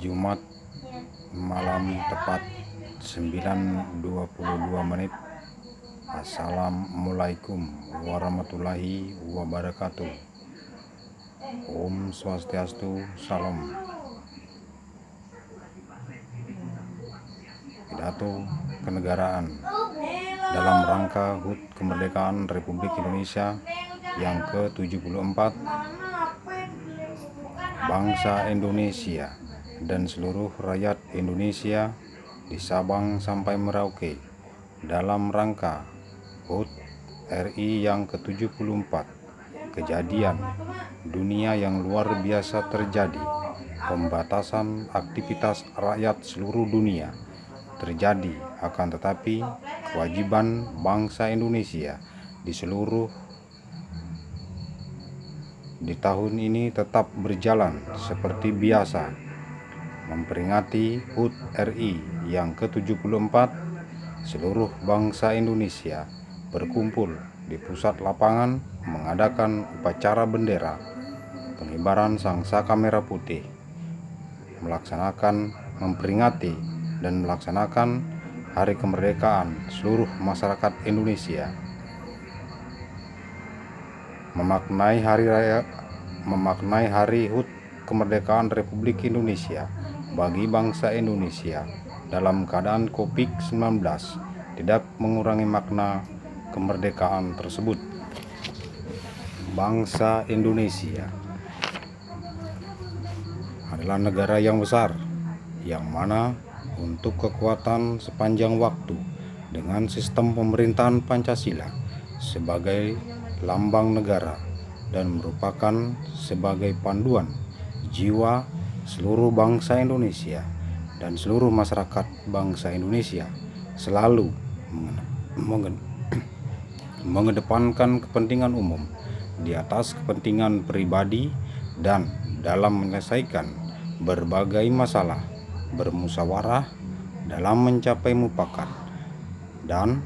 Jumat malam tepat 9.22 menit. Assalamualaikum warahmatullahi wabarakatuh. Om Swastiastu, Salam. Pidato kenegaraan dalam rangka HUT kemerdekaan Republik Indonesia yang ke-74. Bangsa Indonesia dan seluruh rakyat Indonesia di Sabang sampai Merauke dalam rangka HUT RI yang ke-74. Kejadian dunia yang luar biasa terjadi. Pembatasan aktivitas rakyat seluruh dunia terjadi, akan tetapi kewajiban bangsa Indonesia di tahun ini tetap berjalan seperti biasa, memperingati HUT RI yang ke-74. Seluruh bangsa Indonesia berkumpul di pusat lapangan mengadakan upacara bendera, pengibaran sangsaka merah putih, memperingati dan melaksanakan hari kemerdekaan seluruh masyarakat Indonesia. Memaknai hari HUT kemerdekaan Republik Indonesia bagi bangsa Indonesia dalam keadaan COVID-19 tidak mengurangi makna kemerdekaan tersebut. Bangsa Indonesia adalah negara yang besar, yang mana untuk kekuatan sepanjang waktu dengan sistem pemerintahan Pancasila sebagai lambang negara dan merupakan sebagai panduan jiwa seluruh bangsa Indonesia dan seluruh masyarakat bangsa Indonesia selalu mengedepankan kepentingan umum di atas kepentingan pribadi dan dalam menyelesaikan berbagai masalah bermusyawarah dalam mencapai mufakat dan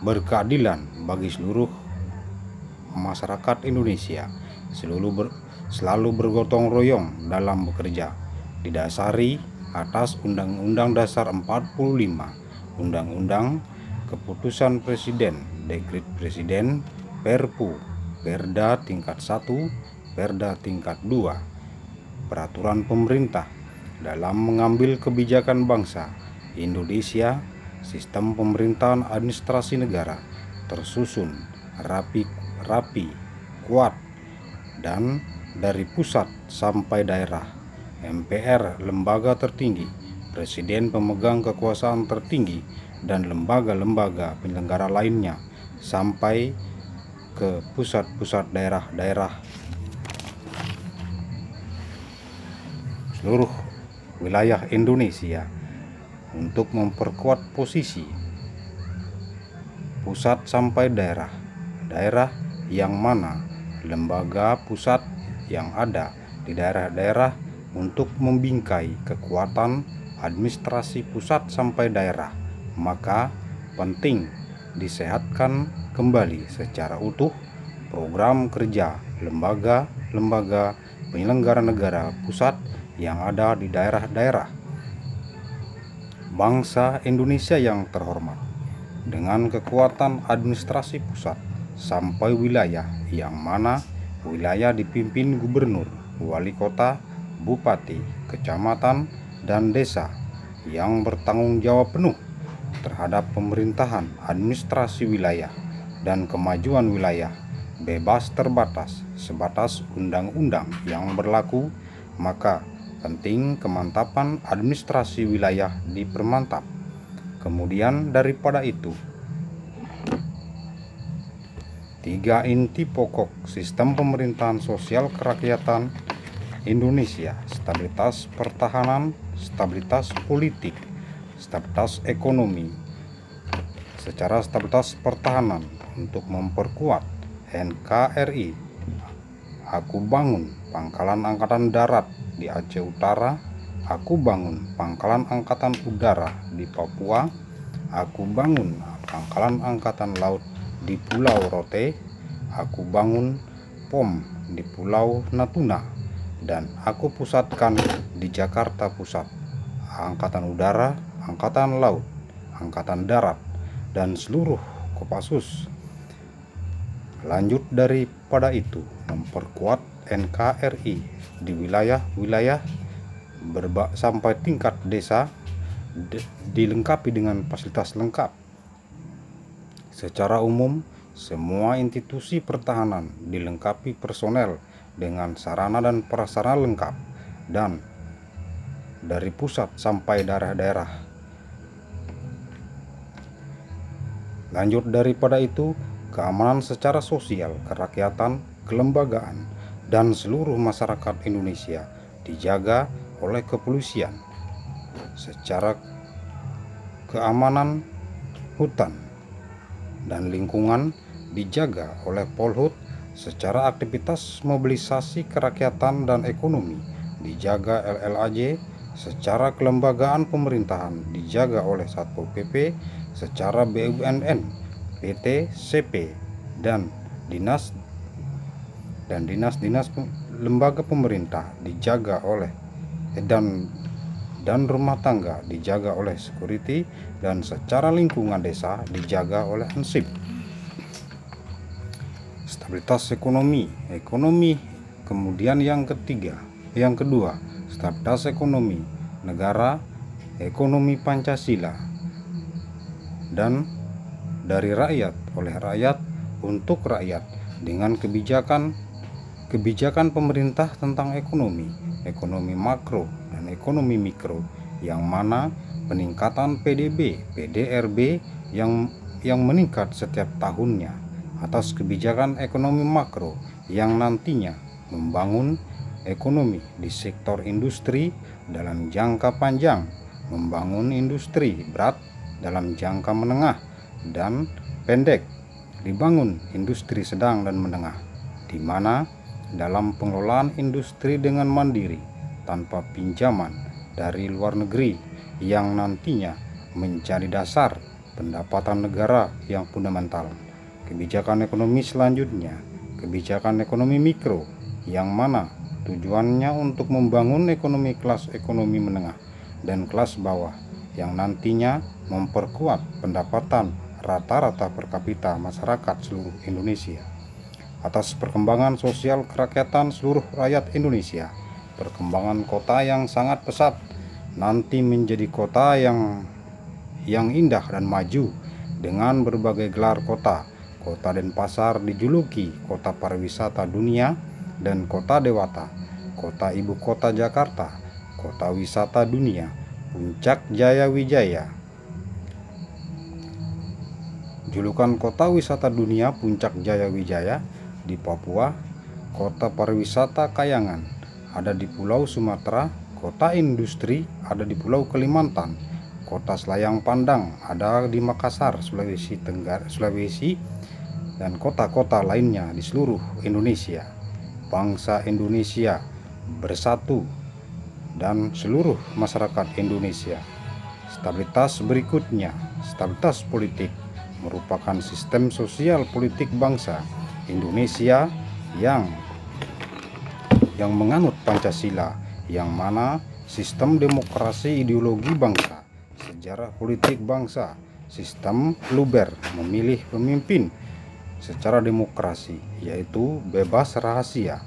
berkeadilan bagi seluruh masyarakat Indonesia, selalu bergotong royong dalam bekerja, didasari atas Undang-Undang Dasar 45, Undang-Undang, Keputusan Presiden, Dekret Presiden, Perpu, Perda tingkat 1, Perda tingkat 2, Peraturan Pemerintah dalam mengambil kebijakan bangsa Indonesia. Sistem pemerintahan administrasi negara tersusun rapi, kuat, dan dari pusat sampai daerah. MPR lembaga tertinggi, Presiden pemegang kekuasaan tertinggi, dan lembaga-lembaga penyelenggara lainnya sampai ke pusat-pusat daerah-daerah seluruh wilayah Indonesia untuk memperkuat posisi pusat sampai daerah yang mana lembaga pusat yang ada di daerah-daerah untuk membingkai kekuatan administrasi pusat sampai daerah. Maka penting disehatkan kembali secara utuh program kerja lembaga-lembaga penyelenggara negara pusat yang ada di daerah-daerah. Bangsa Indonesia yang terhormat, dengan kekuatan administrasi pusat sampai wilayah, yang mana wilayah dipimpin gubernur, wali kota, bupati, kecamatan, dan desa yang bertanggung jawab penuh terhadap pemerintahan administrasi wilayah dan kemajuan wilayah, bebas terbatas sebatas undang-undang yang berlaku. Maka penting kemantapan administrasi wilayah dipermantap. Kemudian daripada itu, 3 inti pokok sistem pemerintahan sosial kerakyatan Indonesia: stabilitas pertahanan, stabilitas politik, stabilitas ekonomi. Secara stabilitas pertahanan, untuk memperkuat NKRI, aku bangun Pangkalan Angkatan Darat di Aceh Utara, aku bangun Pangkalan Angkatan Udara di Papua, aku bangun Pangkalan Angkatan Laut di Pulau Rote, aku bangun POM di Pulau Natuna, dan aku pusatkan di Jakarta Pusat. Angkatan Udara, Angkatan Laut, Angkatan Darat, dan seluruh Kopassus. Lanjut daripada itu, memperkuat NKRI di wilayah-wilayah sampai tingkat desa dilengkapi dengan fasilitas lengkap. Secara umum, semua institusi pertahanan dilengkapi personel dengan sarana dan prasarana lengkap, dan dari pusat sampai daerah-daerah. Lanjut daripada itu, keamanan secara sosial, kerakyatan, kelembagaan, dan seluruh masyarakat Indonesia dijaga oleh kepolisian. Secara keamanan hutan dan lingkungan dijaga oleh Polhut. Secara aktivitas mobilisasi kerakyatan dan ekonomi dijaga LLAJ. Secara kelembagaan pemerintahan dijaga oleh Satpol PP. Secara BUMN, PT, CP, dan dinas lembaga pemerintah dijaga oleh dan rumah tangga dijaga oleh security, dan secara lingkungan desa dijaga oleh Ansip. Stabilitas ekonomi. Kemudian yang kedua, stabilitas ekonomi negara, ekonomi Pancasila, dan dari rakyat, oleh rakyat, untuk rakyat, dengan kebijakan pemerintah tentang ekonomi makro dan ekonomi mikro, yang mana peningkatan PDRB yang meningkat setiap tahunnya atas kebijakan ekonomi makro yang nantinya membangun ekonomi di sektor industri dalam jangka panjang, membangun industri berat dalam jangka menengah dan pendek, dibangun industri sedang dan menengah, di mana dalam pengelolaan industri dengan mandiri tanpa pinjaman dari luar negeri yang nantinya menjadi dasar pendapatan negara yang fundamental. Kebijakan ekonomi selanjutnya, kebijakan ekonomi mikro, yang mana tujuannya untuk membangun kelas ekonomi menengah dan kelas bawah, yang nantinya memperkuat pendapatan rata-rata per kapita masyarakat seluruh Indonesia atas perkembangan sosial kerakyatan seluruh rakyat Indonesia. Perkembangan kota yang sangat pesat nanti menjadi kota yang indah dan maju dengan berbagai gelar kota. Kota Denpasar dijuluki kota pariwisata dunia dan kota Dewata, kota ibu kota Jakarta, kota wisata dunia, Puncak Jaya Wijaya. Julukan kota wisata dunia Puncak Jaya Wijaya di Papua, kota pariwisata Kayangan ada di Pulau Sumatera, kota industri ada di Pulau Kalimantan, kota Selayang Pandang ada di Makassar, Sulawesi Tenggara, dan kota-kota lainnya di seluruh Indonesia. Bangsa Indonesia bersatu dan seluruh masyarakat Indonesia. Stabilitas berikutnya, stabilitas politik, merupakan sistem sosial politik bangsa Indonesia yang menganut Pancasila, yang mana sistem demokrasi ideologi bangsa, sejarah politik bangsa, sistem luber, memilih pemimpin secara demokrasi, yaitu bebas rahasia,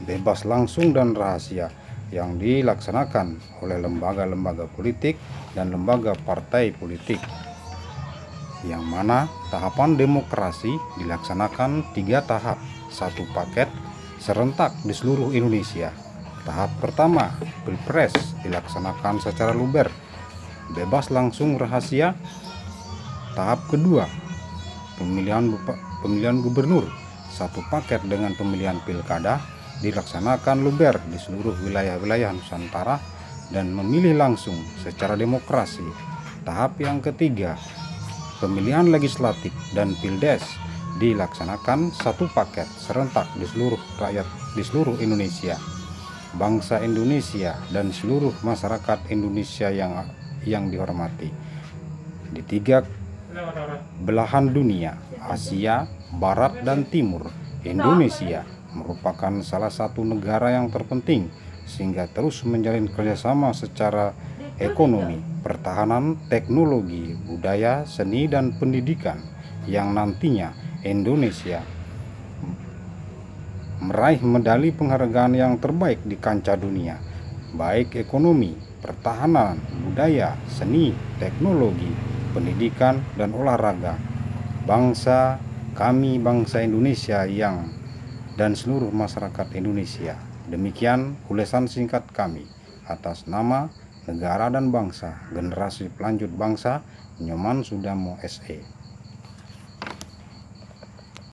bebas langsung dan rahasia, yang dilaksanakan oleh lembaga-lembaga politik dan lembaga partai politik, yang mana tahapan demokrasi dilaksanakan 3 tahap, 1 paket serentak di seluruh Indonesia. Tahap pertama, Pilpres, dilaksanakan secara luber, bebas langsung rahasia. Tahap kedua, pemilihan gubernur, 1 paket dengan pemilihan pilkada, dilaksanakan luber di seluruh wilayah-wilayah Nusantara dan memilih langsung secara demokrasi. Tahap yang ketiga, pemilihan legislatif dan pildes, dilaksanakan 1 paket serentak di seluruh rakyat di seluruh Indonesia, bangsa Indonesia dan seluruh masyarakat Indonesia yang dihormati di 3 belahan dunia, Asia, Barat dan Timur. Indonesia merupakan salah satu negara yang terpenting sehingga terus menjalin kerjasama secara ekonomi, pertahanan, teknologi, budaya, seni, dan pendidikan yang nantinya Indonesia meraih medali penghargaan yang terbaik di kancah dunia, baik ekonomi, pertahanan, budaya, seni, teknologi, pendidikan, dan olahraga. Kami bangsa Indonesia dan seluruh masyarakat Indonesia. Demikian ulasan singkat kami atas nama negara dan bangsa, generasi pelanjut bangsa, Nyoman Sudarmo SE.